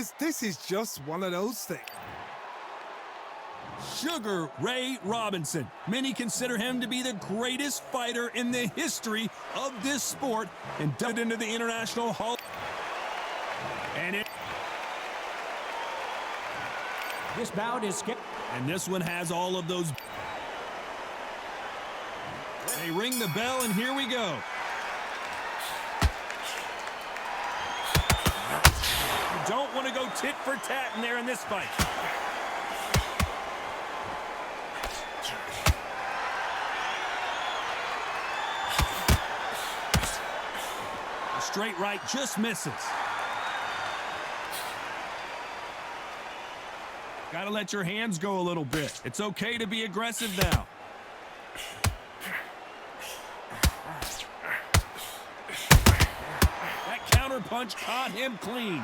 viewers, this is just one of those things. Sugar Ray Robinson. Many consider him to be the greatest fighter in the history of this sport and dubbed into the International Hall. This bout is scheduled. And this one has all of those. They ring the bell, and here we go. You don't want to go tit for tat in there in this fight. A straight right just misses. Got to let your hands go a little bit. It's okay to be aggressive now. That counter punch caught him clean.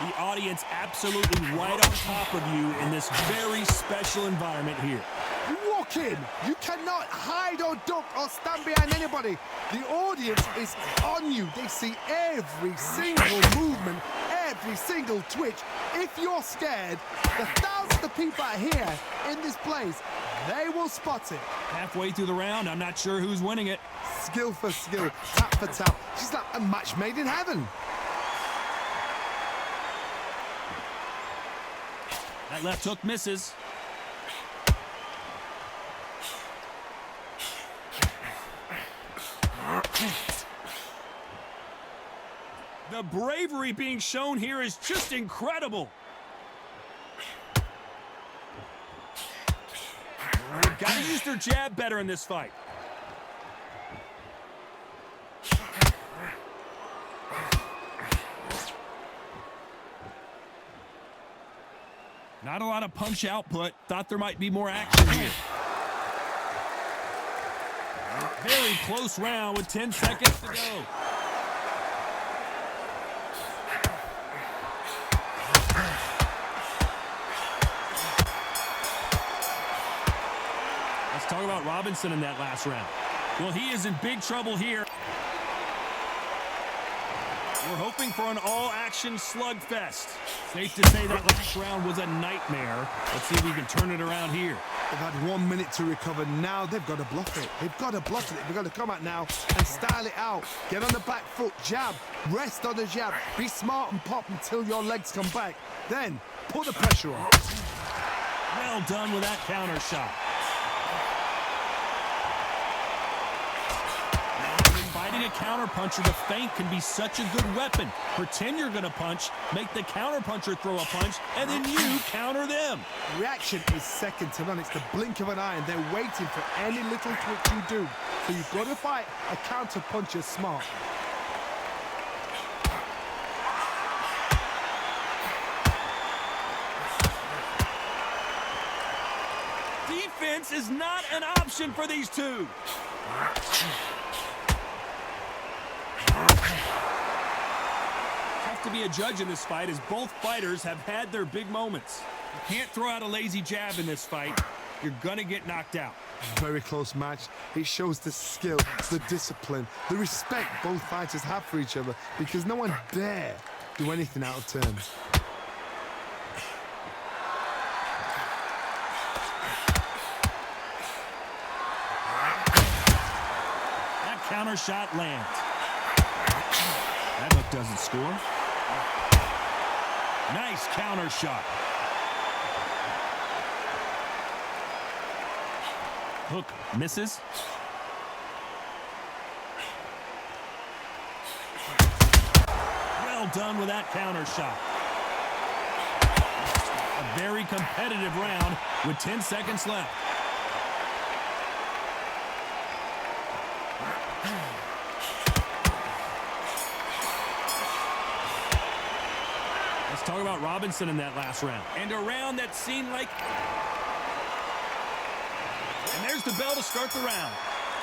The audience absolutely right on top of you in this very special environment here. You walk in, you cannot hide or duck or stand behind anybody. The audience is on you. They see every single movement, every single twitch. If you're scared, the thousands of people are here in this place. They will spot it. Halfway through the round, I'm not sure who's winning it. Skill for skill, tap for tap. She's like a match made in heaven. That left hook misses. The bravery being shown here is just incredible. They've got to use their jab better in this fight. Not a lot of punch output. Thought there might be more action here. Very close round with 10 seconds to go. Let's talk about Robinson in that last round. Well, he is in big trouble here. We're hoping for an all-action slugfest. Safe to say that last round was a nightmare. Let's see if we can turn it around here. They've had 1 minute to recover. Now they've got to bluff it. They've got to bluff it. They've got to come out now and style it out. Get on the back foot, jab, rest on the jab. Be smart and pop until your legs come back. Then put the pressure on. Well done with that counter shot. Fighting a counter puncher, the feint can be such a good weapon. Pretend you're going to punch, make the counter puncher throw a punch, and then you counter them. Reaction is second to none. It's the blink of an eye, and they're waiting for any little twitch you do. So you've got to fight a counter puncher smart. Defense is not an option for these two. Tough to be a judge in this fight as both fighters have had their big moments. You can't throw out a lazy jab in this fight. You're gonna get knocked out. Very close match. It shows the skill, the discipline, the respect both fighters have for each other because no one dare do anything out of turn. That counter shot lands. That hook doesn't score. Nice counter shot. Hook misses. Well done with that counter shot. A very competitive round with 10 seconds left. Let's talk about Robinson in that last round. And a round that seemed like... And there's the bell to start the round.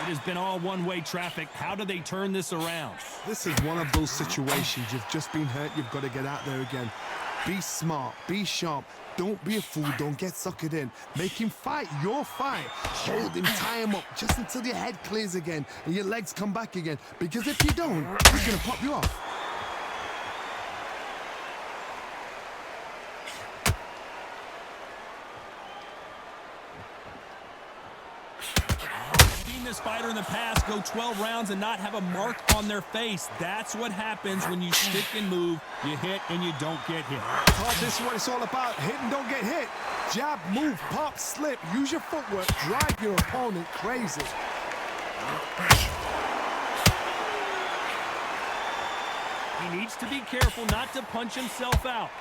It has been all one-way traffic. How do they turn this around? This is one of those situations. You've just been hurt. You've got to get out there again. Be smart, be sharp. Don't be a fool, don't get suckered in. Make him fight your fight. Hold him, tie him up just until your head clears again and your legs come back again. Because if you don't, he's gonna pop you off. This fighter in the past go 12 rounds and not have a mark on their face. That's what happens when you stick and move. You hit and you don't get hit. Oh, this is what it's all about. Hit and don't get hit. Jab, move, pop, slip. Use your footwork. Drive your opponent crazy. He needs to be careful not to punch himself out.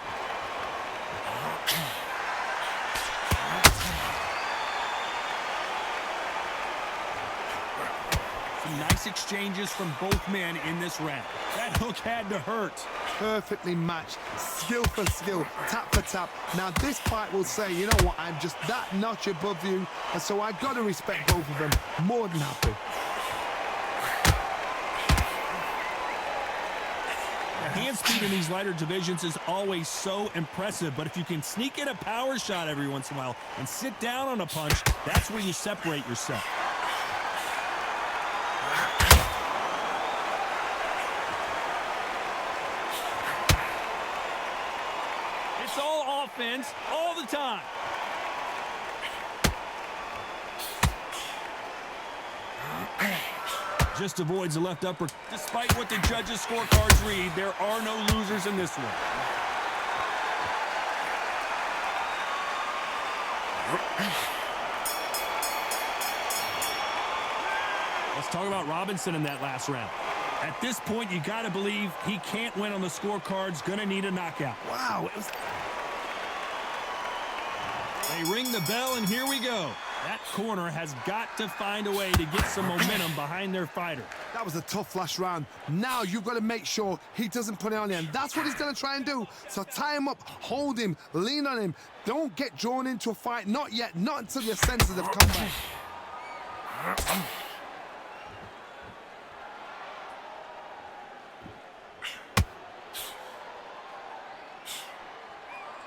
Some nice exchanges from both men in this round. That hook had to hurt. Perfectly matched, skill for skill, tap for tap. Now this fight will say, you know what, I'm just that notch above you, and so I gotta respect both of them. More than happy. The hand speed in these lighter divisions is always so impressive, but if you can sneak in a power shot every once in a while and sit down on a punch, that's where you separate yourself. It's all offense all the time. Just avoids the left upper. Despite what the judges' scorecards read, there are no losers in this one. Let's talk about Robinson in that last round. At this point, you got to believe he can't win on the scorecards. Going to need a knockout. Wow, it was... They ring the bell, and here we go. That corner has got to find a way to get some momentum behind their fighter. That was a tough last round. Now you've got to make sure he doesn't put it on you, and that's what he's going to try and do. So tie him up, hold him, lean on him. Don't get drawn into a fight. Not yet. Not until your senses have come back.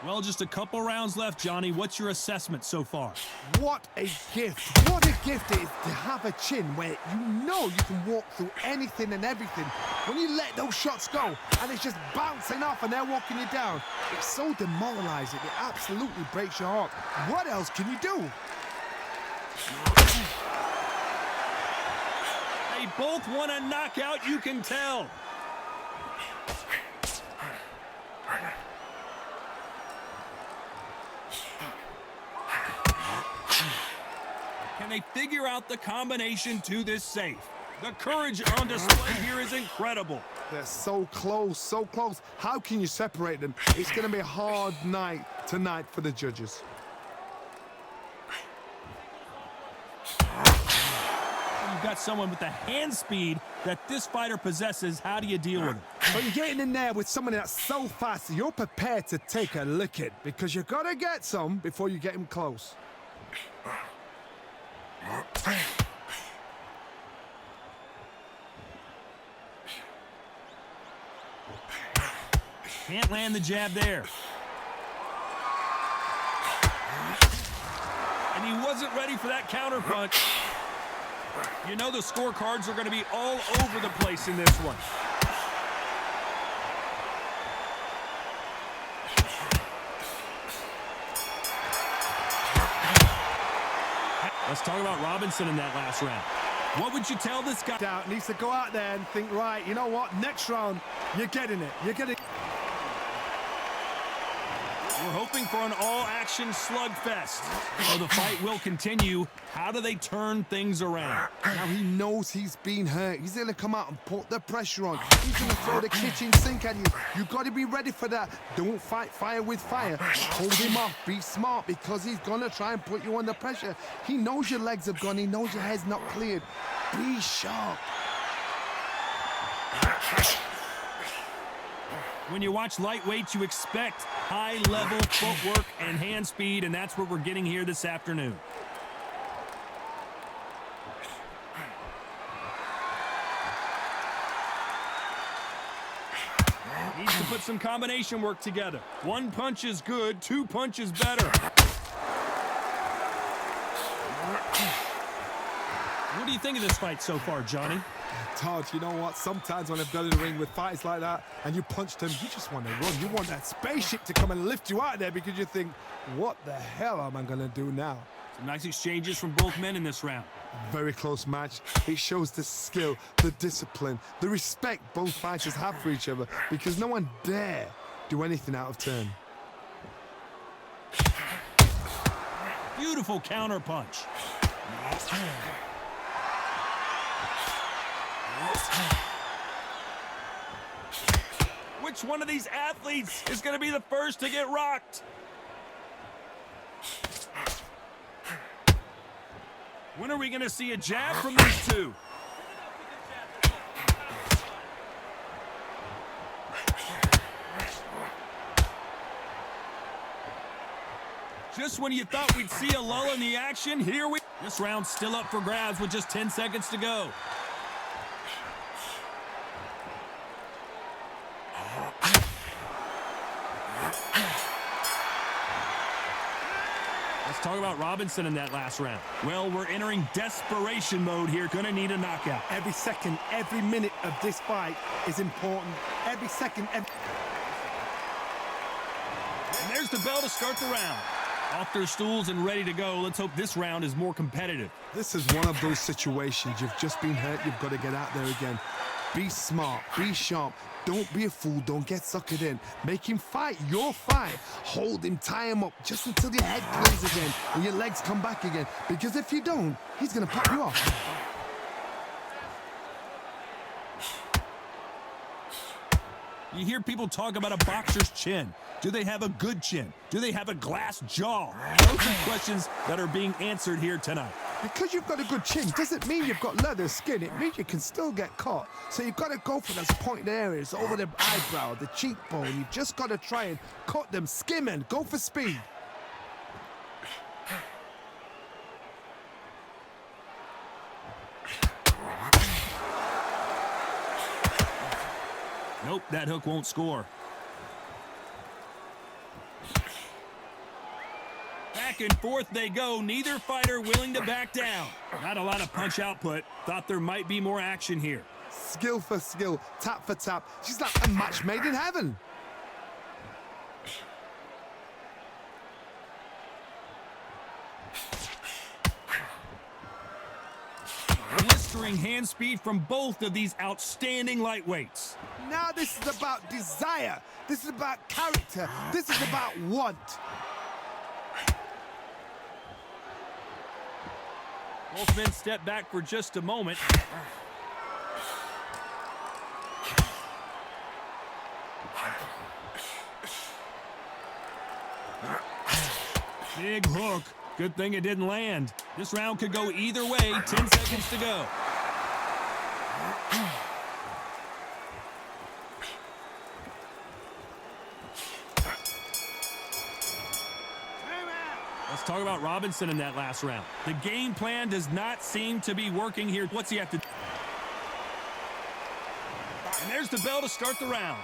Well, just a couple rounds left, Johnny. What's your assessment so far? What a gift. What a gift it is to have a chin where you know you can walk through anything and everything. When you let those shots go and it's just bouncing off and they're walking you down, it's so demoralizing. It absolutely breaks your heart. What else can you do? They both want a knockout, you can tell. Can they figure out the combination to this safe? The courage on display here is incredible. They're so close, so close. How can you separate them? It's going to be a hard night tonight for the judges. You've got someone with the hand speed that this fighter possesses. How do you deal with it? But you're getting in there with someone that's so fast, you're prepared to take a licking because you got to get some before you get him close. Can't land the jab there. And he wasn't ready for that counter punch. You know the scorecards are going to be all over the place in this one. Let's talk about Robinson in that last round. What would you tell this guy? Doubt needs to go out there and think, right, you know what, next round, you're getting it. You're getting it. We're hoping for an all-action slugfest. So the fight will continue. How do they turn things around? Now he knows he's been hurt. He's going to come out and put the pressure on. He's going to throw the kitchen sink at you. You've got to be ready for that. Don't fight fire with fire. Hold him off. Be smart because he's going to try and put you under pressure. He knows your legs have gone. He knows your head's not cleared. Be sharp. When you watch lightweights, you expect high-level footwork and hand speed, and that's what we're getting here this afternoon. Needs to put some combination work together. One punch is good, two punches better. What do you think of this fight so far, Johnny? Todd, you know what? Sometimes when I've done in the ring with fights like that and you punch them, you just want to run. You want that spaceship to come and lift you out of there because you think, what the hell am I going to do now? Some nice exchanges from both men in this round. Very close match. It shows the skill, the discipline, the respect both fighters have for each other because no one dare do anything out of turn. Beautiful counter punch. Which one of these athletes is going to be the first to get rocked? When are we going to see a jab from these two? Just when you thought we'd see a lull in the action, here we... This round's still up for grabs with just 10 seconds to go. Let's talk about Robinson in that last round. Well, we're entering desperation mode here. Gonna need a knockout. Every second, every minute of this fight is important. Every second, And there's the bell to start the round. Off their stools and ready to go. Let's hope this round is more competitive. this is one of those situations. You've just been hurt. You've got to get out there again. Be smart. Be sharp. Don't be a fool. Don't get suckered in. Make him fight your fight. Hold him. Tie him up just until your head clears again and your legs come back again. Because if you don't, he's going to pop you off. You hear people talk about a boxer's chin. Do they have a good chin? Do they have a glass jaw? Those are questions that are being answered here tonight. Because you've got a good chin doesn't mean you've got leather skin. It means you can still get caught. So you've got to go for those pointed areas over the eyebrow, the cheekbone. You've just got to try and cut them, skim and go for speed. Nope, that hook won't score. Back and forth they go, neither fighter willing to back down. Not a lot of punch output. Thought there might be more action here. Skill for skill, tap for tap. She's like a match made in heaven. Blistering hand speed from both of these outstanding lightweights. Now this is about desire. This is about character. This is about want. Both men step back for just a moment. Big hook. Good thing it didn't land. This round could go either way. 10 seconds to go. Let's talk about Robinson in that last round. The game plan does not seem to be working here. What's he have to do? And there's the bell to start the round.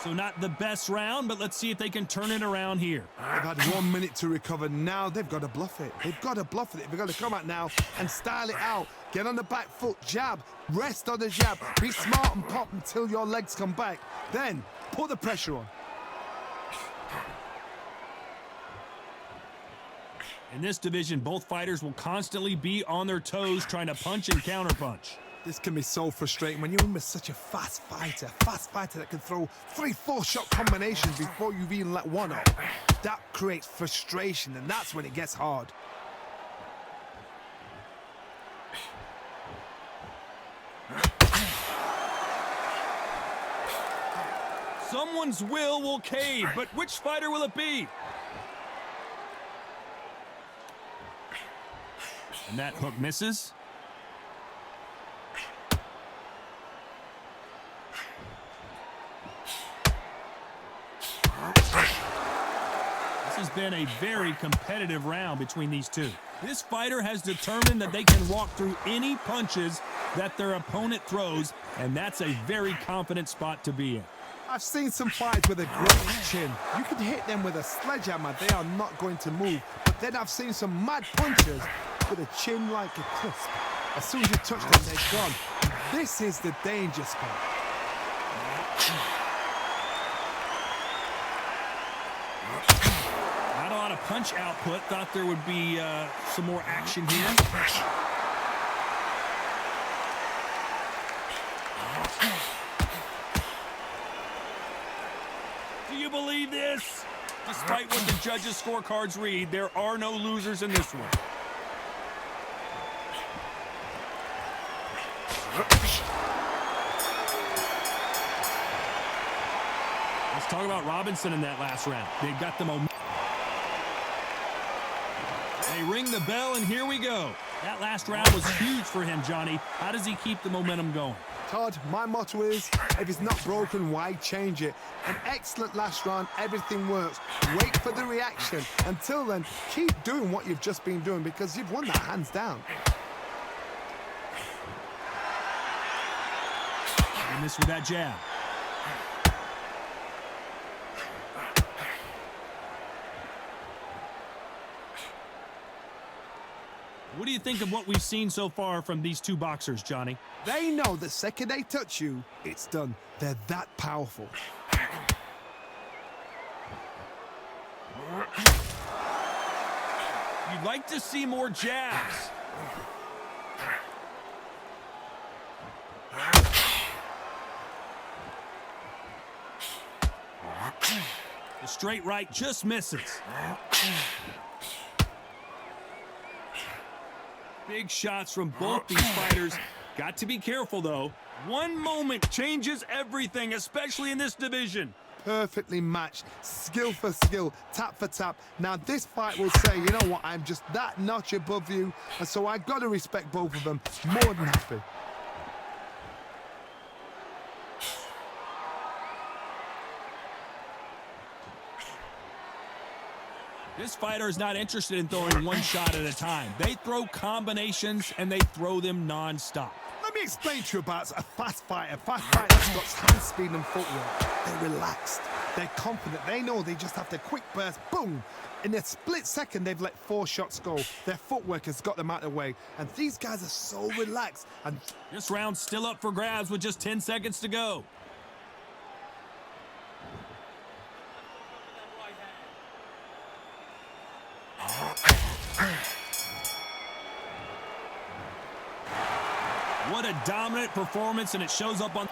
So not the best round, but let's see if they can turn it around here. They've had 1 minute to recover. Now they've got to bluff it. They've got to bluff it. They've got to come out now and style it out. Get on the back foot, jab, rest on the jab. Be smart and pop until your legs come back. Then put the pressure on. In this division, both fighters will constantly be on their toes trying to punch and counterpunch. This can be so frustrating when you're in with such a fast fighter that can throw 3-4 shot combinations before you've even let one up. That creates frustration, and that's when it gets hard. Someone's will cave, but which fighter will it be? And that hook misses. This has been a very competitive round between these two. This fighter has determined that they can walk through any punches that their opponent throws, and that's a very confident spot to be in. I've seen some fights with a great chin. You can hit them with a sledgehammer, they are not going to move. But then I've seen some mad punchers with a chin like a crisp. As soon as you touch them, they're gone. This is the danger spot. Not a lot of punch output. Thought there would be some more action here. Do you believe this? Despite what the judges' scorecards read, there are no losers in this one. Let's talk about Robinson in that last round. They've got the momentum. They ring the bell, and here we go. That last round was huge for him, Johnny. How does he keep the momentum going? Todd, my motto is, if it's not broken, why change it? An excellent last round, everything works. Wait for the reaction. Until then, keep doing what you've just been doing because you've won that hands down. And this with that jab. What do you think of what we've seen so far from these two boxers, Johnny? They know the second they touch you, it's done. They're that powerful. You'd like to see more jabs. The straight right just misses. Big shots from both these fighters. Got to be careful, though. One moment changes everything, especially in this division. Perfectly matched, skill for skill, tap for tap. Now this fight will say, you know what, I'm just that notch above you, and so I gotta respect both of them. More than happy. This fighter is not interested in throwing one shot at a time. They throw combinations, and they throw them non-stop. Let me explain to you about a fast fighter. Fast fighters got hand speed and footwork. They're relaxed. They're confident. They know they just have to quick burst, boom. In a split second, they've let 4 shots go. Their footwork has got them out of the way. And these guys are so relaxed. And this round's still up for grabs with just 10 seconds to go. What a dominant performance, and it shows up on...